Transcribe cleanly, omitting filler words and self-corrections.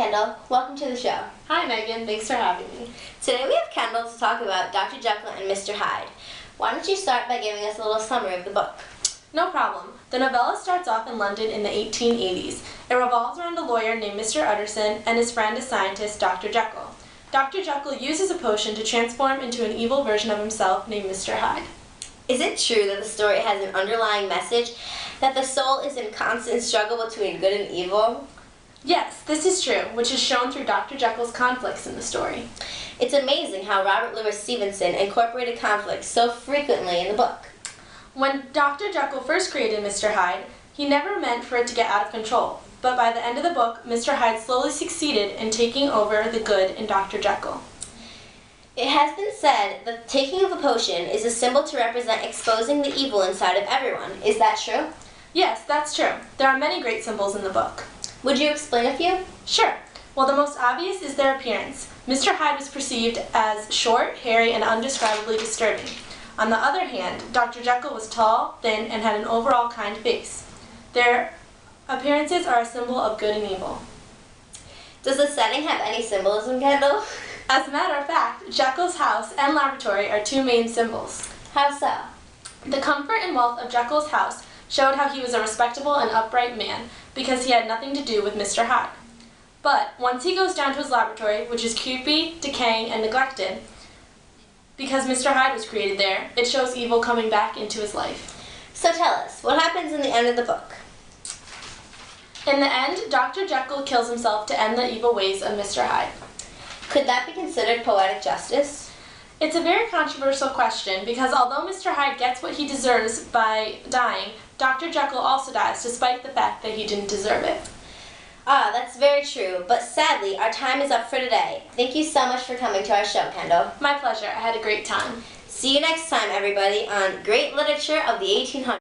Kendall. Welcome to the show. Hi, Megan. Thanks for having me. Today we have Kendall to talk about Dr. Jekyll and Mr. Hyde. Why don't you start by giving us a little summary of the book? No problem. The novella starts off in London in the 1880s. It revolves around a lawyer named Mr. Utterson and his friend, a scientist, Dr. Jekyll. Dr. Jekyll uses a potion to transform into an evil version of himself named Mr. Hyde. Is it true that the story has an underlying message that the soul is in constant struggle between good and evil? Yes, this is true, which is shown through Dr. Jekyll's conflicts in the story. It's amazing how Robert Louis Stevenson incorporated conflict so frequently in the book. When Dr. Jekyll first created Mr. Hyde, he never meant for it to get out of control, but by the end of the book, Mr. Hyde slowly succeeded in taking over the good in Dr. Jekyll. It has been said that the taking of a potion is a symbol to represent exposing the evil inside of everyone. Is that true? Yes, that's true. There are many great symbols in the book. Would you explain a few? Sure. Well, the most obvious is their appearance. Mr. Hyde was perceived as short, hairy, and undescribably disturbing. On the other hand, Dr. Jekyll was tall, thin, and had an overall kind face. Their appearances are a symbol of good and evil. Does the setting have any symbolism, Kendall? As a matter of fact, Jekyll's house and laboratory are two main symbols. How so? The comfort and wealth of Jekyll's house showed how he was a respectable and upright man because he had nothing to do with Mr. Hyde. But once he goes down to his laboratory, which is creepy, decaying, and neglected, because Mr. Hyde was created there, it shows evil coming back into his life. So tell us, what happens in the end of the book? In the end, Dr. Jekyll kills himself to end the evil ways of Mr. Hyde. Could that be considered poetic justice? It's a very controversial question because although Mr. Hyde gets what he deserves by dying, Dr. Jekyll also dies despite the fact that he didn't deserve it. Ah, that's very true, but sadly, our time is up for today. Thank you so much for coming to our show, Kendall. My pleasure. I had a great time. See you next time, everybody, on Great Literature of the 1800s.